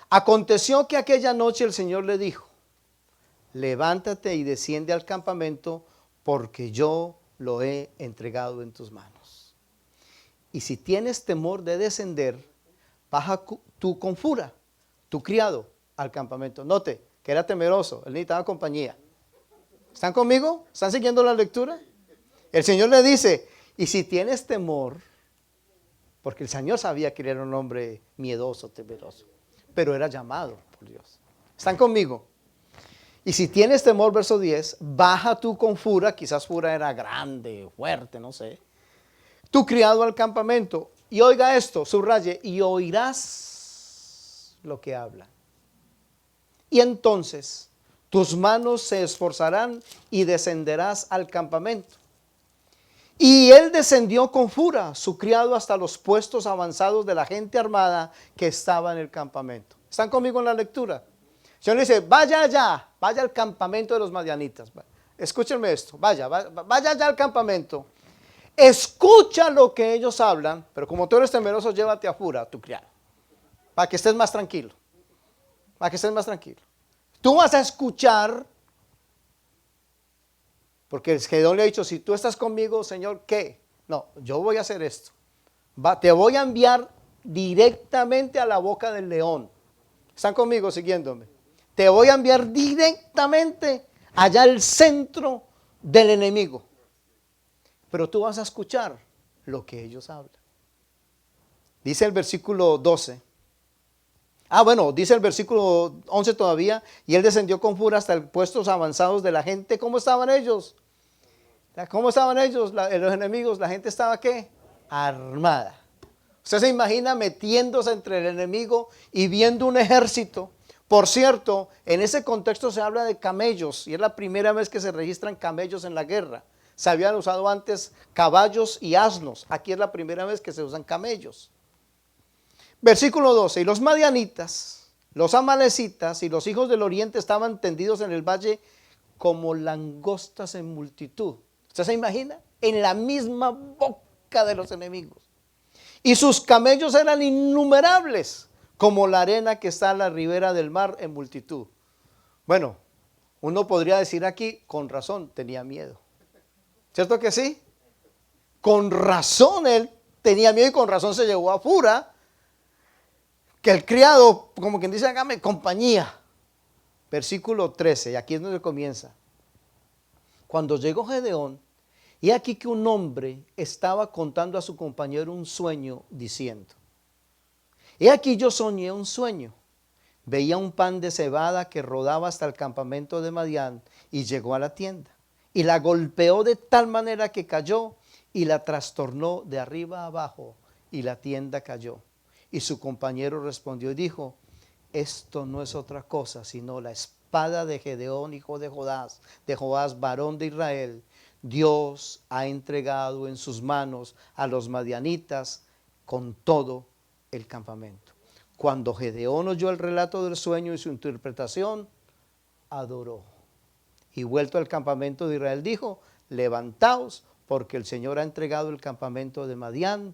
Aconteció que aquella noche el Señor le dijo, levántate y desciende al campamento, porque yo lo he entregado en tus manos. Y si tienes temor de descender, baja tú con Fura, tu criado, al campamento. Note que era temeroso, él necesitaba compañía. ¿Están conmigo? ¿Están siguiendo la lectura? El Señor le dice, y si tienes temor, porque el Señor sabía que era un hombre miedoso, temeroso, pero era llamado por Dios. ¿Están conmigo? Y si tienes temor, verso 10, baja tú con Fura, quizás Fura era grande, fuerte, no sé, tu criado al campamento, y oiga esto, subraye, y oirás lo que habla. Y entonces tus manos se esforzarán y descenderás al campamento. Y él descendió con Fura, su criado, hasta los puestos avanzados de la gente armada que estaba en el campamento. ¿Están conmigo en la lectura? El Señor le dice, vaya allá, vaya al campamento de los madianitas. Escúchenme esto, vaya allá al campamento. Escucha lo que ellos hablan, pero como tú eres temeroso, llévate a Fura, tu criado, para que estés más tranquilo. Tú vas a escuchar, porque el Gedeón le ha dicho, si tú estás conmigo, Señor, ¿qué? No, yo voy a hacer esto. Te voy a enviar directamente a la boca del león. ¿Están conmigo siguiéndome? Te voy a enviar directamente allá al centro del enemigo. Pero tú vas a escuchar lo que ellos hablan. Dice el versículo 12. Dice el versículo 11 todavía. Y él descendió con Fura hasta puestos avanzados de la gente. ¿Cómo estaban ellos? Los enemigos, la gente estaba ¿qué? Armada. Usted se imagina metiéndose entre el enemigo y viendo un ejército. Por cierto, en ese contexto se habla de camellos y es la primera vez que se registran camellos en la guerra. Se habían usado antes caballos y asnos. Aquí es la primera vez que se usan camellos. Versículo 12. Y los madianitas, los amalecitas y los hijos del oriente estaban tendidos en el valle como langostas en multitud. ¿Usted se imagina? En la misma boca de los enemigos. Y sus camellos eran innumerables, como la arena que está a la ribera del mar en multitud. Bueno, uno podría decir aquí, con razón, tenía miedo. ¿Cierto que sí? Con razón él tenía miedo y con razón se llevó a Fura, que el criado, como quien dice, hágame compañía. Versículo 13, y aquí es donde comienza. Cuando llegó Gedeón, y aquí que un hombre estaba contando a su compañero un sueño diciendo, he aquí yo soñé un sueño. veía un pan de cebada que rodaba hasta el campamento de Madián y llegó a la tienda. Y la golpeó de tal manera que cayó y la trastornó de arriba a abajo y la tienda cayó. Y su compañero respondió y dijo, esto no es otra cosa sino la espada de Gedeón, hijo de Joás, varón de Israel. Dios ha entregado en sus manos a los madianitas con todo el campamento. Cuando Gedeón oyó el relato del sueño y su interpretación, adoró. Y vuelto al campamento de Israel dijo, levantaos, porque el Señor ha entregado el campamento de Madián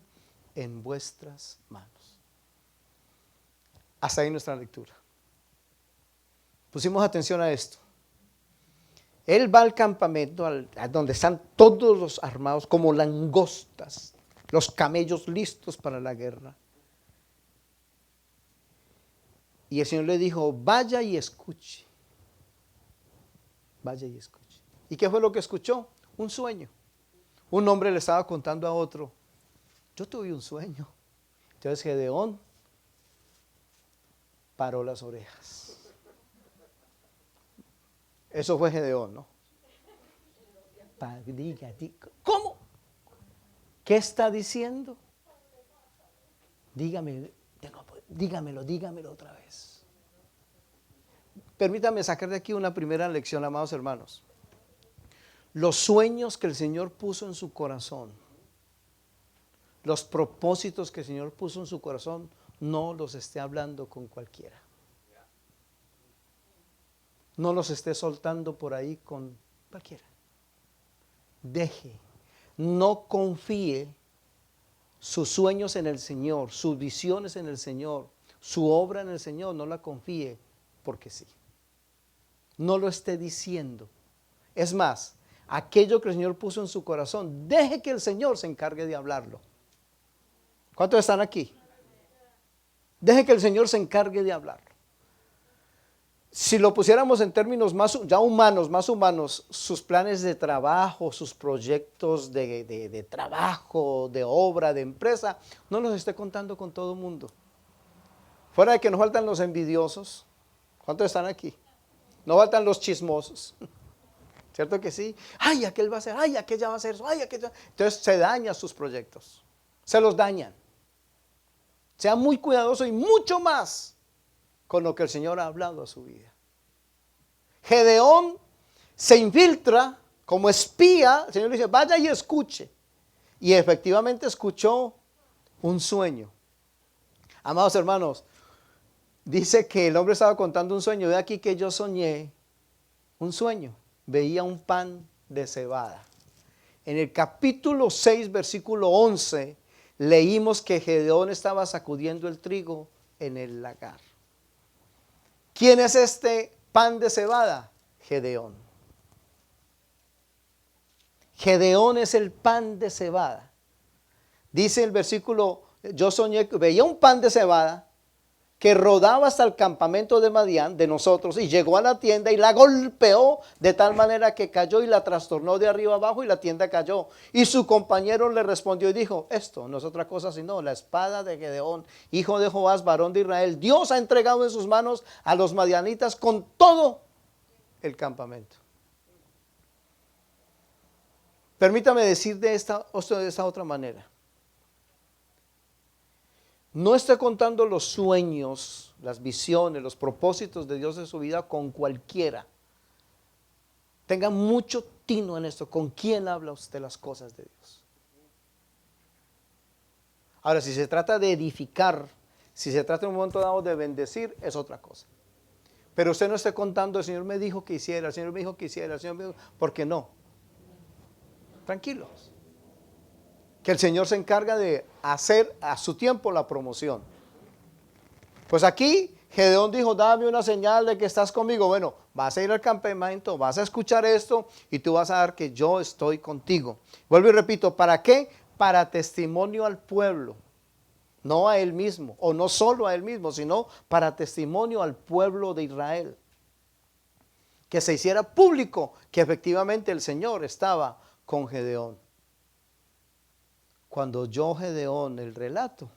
en vuestras manos. Hasta ahí nuestra lectura. Pusimos atención a esto. Él va al campamento, a donde están todos los armados como langostas, los camellos listos para la guerra. Y el Señor le dijo, vaya y escuche. Vaya y escuche. ¿Y qué fue lo que escuchó? Un sueño. Un hombre le estaba contando a otro, yo tuve un sueño. Entonces Gedeón paró las orejas. Eso fue Gedeón, ¿no? ¿Cómo? ¿Qué está diciendo? Dígamelo otra vez. Permítame sacar de aquí una primera lección, amados hermanos. Los sueños que el Señor puso en su corazón, los propósitos que el Señor puso en su corazón, no los esté hablando con cualquiera. No los esté soltando por ahí con cualquiera. No confíe sus sueños en el Señor, sus visiones en el Señor, su obra en el Señor, no la confíe porque sí. No lo esté diciendo. Es más, aquello que el Señor puso en su corazón, deje que el Señor se encargue de hablarlo. ¿Cuántos están aquí? Deje que el Señor se encargue de hablarlo. Si lo pusiéramos en términos más humanos, sus planes de trabajo, sus proyectos de trabajo, de obra, de empresa, no los esté contando con todo el mundo. Fuera de que nos faltan los envidiosos. ¿Cuántos están aquí? No faltan los chismosos. ¿Cierto que sí? Ay, aquel va a hacer, ay, aquella va a hacer eso, ay, aquella. Entonces se dañan sus proyectos. Se los dañan. Sea muy cuidadoso y mucho más con lo que el Señor ha hablado a su vida. Gedeón se infiltra como espía. El Señor le dice, vaya y escuche. Y efectivamente escuchó un sueño. Amados hermanos, dice que el hombre estaba contando un sueño. Ve aquí que yo soñé un sueño. Veía un pan de cebada. En el capítulo 6, versículo 11, leímos que Gedeón estaba sacudiendo el trigo en el lagar. ¿Quién es este pan de cebada? Gedeón. Gedeón es el pan de cebada. Dice el versículo, yo soñé, veía un pan de cebada que rodaba hasta el campamento de Madián, de nosotros, y llegó a la tienda y la golpeó de tal manera que cayó y la trastornó de arriba abajo y la tienda cayó. Y su compañero le respondió y dijo, esto no es otra cosa sino la espada de Gedeón, hijo de Joás, varón de Israel. Dios ha entregado en sus manos a los madianitas con todo el campamento. Permítame decir de esta otra manera. No esté contando los sueños, las visiones, los propósitos de Dios en su vida con cualquiera. Tenga mucho tino en esto. ¿Con quién habla usted las cosas de Dios? Ahora, si se trata de edificar, si se trata en un momento dado de bendecir, es otra cosa. Pero usted no esté contando, el Señor me dijo que hiciera, el Señor me dijo que hiciera, el Señor me dijo, ¿por qué no? Tranquilos. Que el Señor se encarga de hacer a su tiempo la promoción. Pues aquí Gedeón dijo, dame una señal de que estás conmigo. Bueno, vas a ir al campamento, vas a escuchar esto y tú vas a ver que yo estoy contigo. Vuelvo y repito, ¿para qué? Para testimonio al pueblo, no a él mismo, o no solo a él mismo, sino para testimonio al pueblo de Israel. Que se hiciera público que efectivamente el Señor estaba con Gedeón. Cuando oyó Gedeón el relato,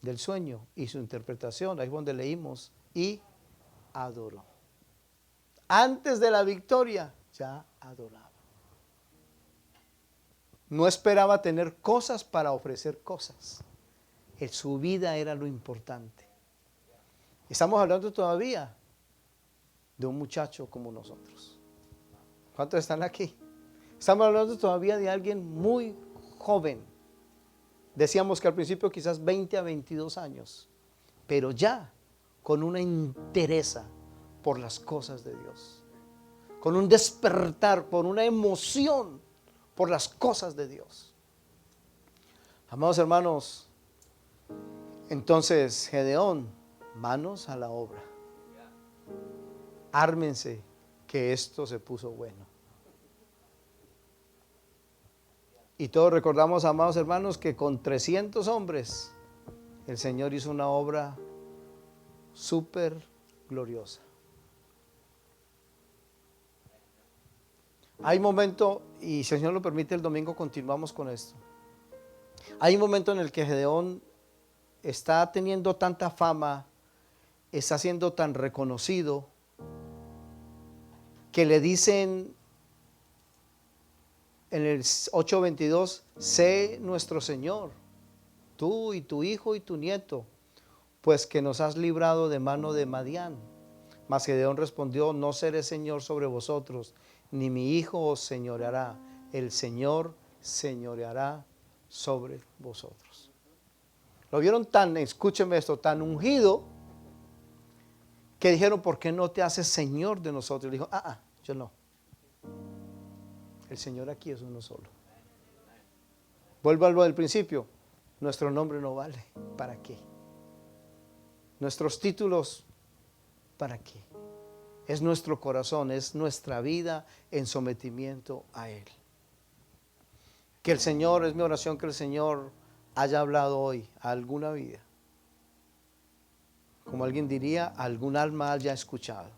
del sueño y su interpretación, ahí es donde leímos, y adoró. Antes de la victoria ya adoraba. No esperaba tener cosas para ofrecer cosas. Su vida era lo importante. Estamos hablando todavía de un muchacho como nosotros. ¿Cuántos están aquí? Estamos hablando todavía de alguien muy joven. Decíamos que al principio quizás 20 a 22 años, pero ya con una entereza por las cosas de Dios, con un despertar, por una emoción por las cosas de Dios. Amados hermanos, entonces Gedeón, manos a la obra. Ármense, que esto se puso bueno. Y todos recordamos, amados hermanos, que con 300 hombres el Señor hizo una obra súper gloriosa. Hay momento, y si el Señor lo permite, el domingo continuamos con esto. Hay un momento en el que Gedeón está teniendo tanta fama, está siendo tan reconocido, que le dicen en el 8:22, sé nuestro Señor, tú y tu hijo y tu nieto, pues que nos has librado de mano de Madián. Mas Gedeón respondió, no seré Señor sobre vosotros, ni mi hijo os señoreará, el Señor señoreará sobre vosotros. Lo vieron tan, escúcheme esto, tan ungido, que dijeron, ¿por qué no te haces Señor de nosotros? Y dijo, yo no. El Señor aquí es uno solo. Vuelvo a lo del principio. Nuestro nombre no vale. ¿Para qué? Nuestros títulos, ¿para qué? Es nuestro corazón, es nuestra vida en sometimiento a Él. Que el Señor, es mi oración, que el Señor haya hablado hoy a alguna vida. Como alguien diría, algún alma haya escuchado.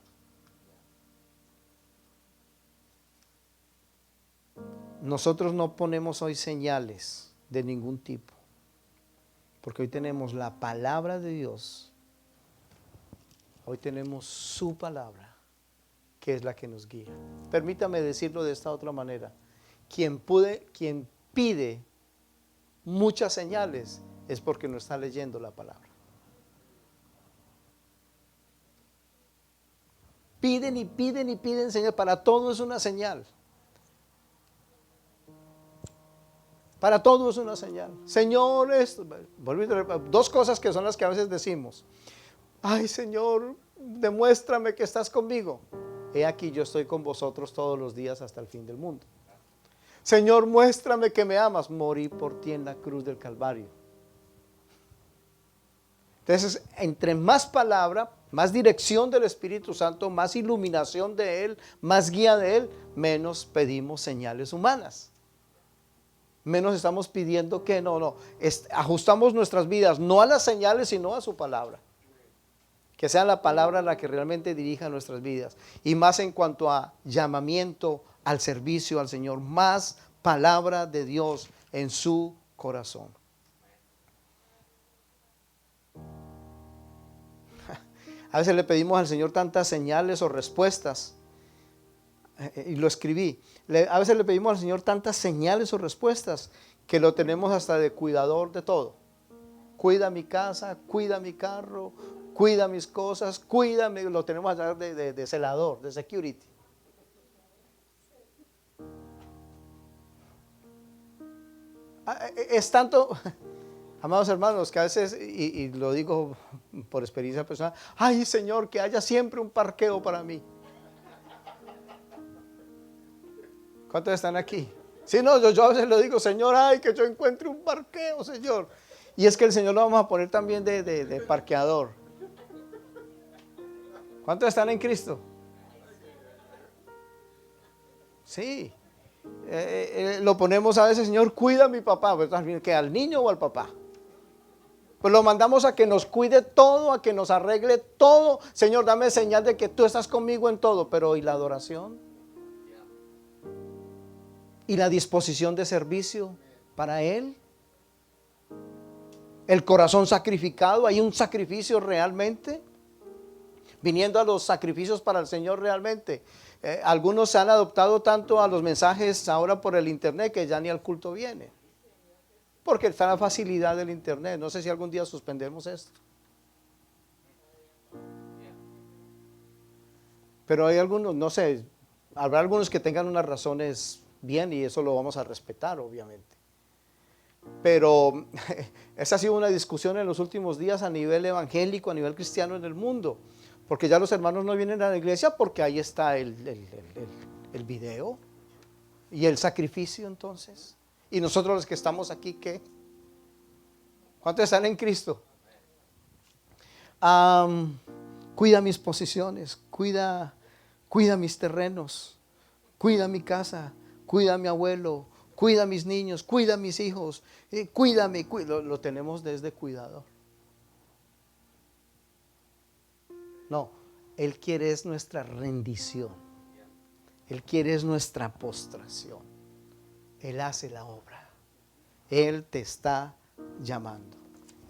Nosotros no ponemos hoy señales de ningún tipo, porque hoy tenemos la palabra de Dios. Hoy tenemos su palabra, que es la que nos guía. Permítame decirlo de esta otra manera. Quien pide muchas señales es porque no está leyendo la palabra. Piden y piden y piden señal. Para todo es una señal. Para todo es una señal. Señor, dos cosas que son las que a veces decimos. Ay, Señor, demuéstrame que estás conmigo. He aquí, yo estoy con vosotros todos los días hasta el fin del mundo. Señor, muéstrame que me amas. Morí por ti en la cruz del Calvario. Entonces, entre más palabra, más dirección del Espíritu Santo, más iluminación de Él, más guía de Él, menos pedimos señales humanas. Menos estamos pidiendo que ajustamos nuestras vidas no a las señales, sino a su palabra. Que sea la palabra la que realmente dirija nuestras vidas. Y más en cuanto a llamamiento al servicio al Señor, más palabra de Dios en su corazón. A veces le pedimos al Señor tantas señales o respuestas, y lo escribí, a veces le pedimos al Señor tantas señales o respuestas que lo tenemos hasta de cuidador de todo. Cuida mi casa, cuida mi carro, cuida mis cosas, cuídame, lo tenemos hasta de celador, de security. Es tanto, amados hermanos, que a veces, y lo digo por experiencia personal, ay Señor, que haya siempre un parqueo para mí. ¿Cuántos están aquí? Sí, no, yo a veces lo digo, Señor, ay, que yo encuentre un parqueo, Señor. Y es que el Señor lo vamos a poner también de parqueador. ¿Cuántos están en Cristo? Sí. Lo ponemos a veces, Señor, cuida a mi papá. Pues, ¿que al niño o al papá? Pues lo mandamos a que nos cuide todo, a que nos arregle todo. Señor, dame señal de que tú estás conmigo en todo. Pero ¿y la adoración? ¿Y la disposición de servicio para Él? el corazón sacrificado. ¿Hay un sacrificio realmente? Viniendo a los sacrificios para el Señor realmente. Algunos se han adoptado tanto a los mensajes ahora por el internet que ya ni al culto viene. Porque está la facilidad del internet. No sé si algún día suspendemos esto. Pero hay algunos, no sé, habrá algunos que tengan unas razones bien y eso lo vamos a respetar, obviamente. Pero esa ha sido una discusión en los últimos días a nivel evangélico, a nivel cristiano en el mundo. Porque ya los hermanos no vienen a la iglesia porque ahí está el video y el sacrificio entonces. Y nosotros los que estamos aquí, ¿qué? ¿Cuántos están en Cristo? Cuida mis posiciones, cuida mis terrenos, cuida mi casa, cuida a mi abuelo, cuida a mis niños, cuida a mis hijos, cuídame, lo tenemos desde cuidador. No, Él quiere es nuestra rendición, Él quiere es nuestra postración. Él hace la obra, Él te está llamando,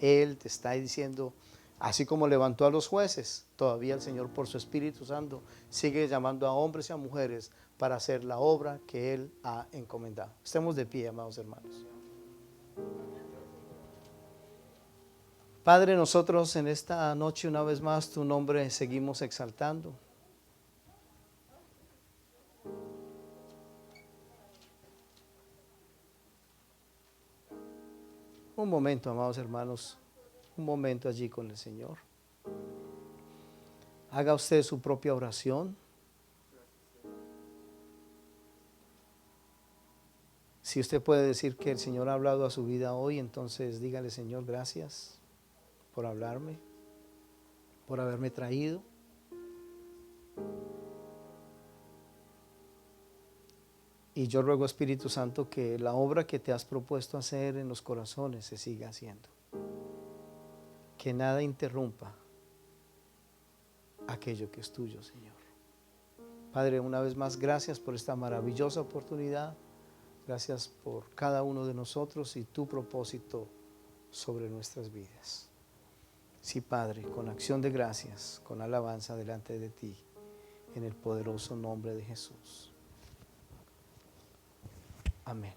Él te está diciendo, así como levantó a los jueces, todavía el Señor por su Espíritu Santo sigue llamando a hombres y a mujeres para hacer la obra que Él ha encomendado. Estemos de pie, amados hermanos. Padre, nosotros en esta noche una vez más tu nombre seguimos exaltando. Un momento, amados hermanos, un momento allí con el Señor. Haga usted su propia oración. Si usted puede decir que el Señor ha hablado a su vida hoy, entonces dígale, Señor, gracias por hablarme, por haberme traído. Y yo ruego, Espíritu Santo, que la obra que te has propuesto hacer en los corazones se siga haciendo. Que nada interrumpa aquello que es tuyo, Señor. Padre, una vez más, gracias por esta maravillosa oportunidad. Gracias por cada uno de nosotros y tu propósito sobre nuestras vidas. Sí, Padre, con acción de gracias, con alabanza delante de ti, en el poderoso nombre de Jesús. Amén.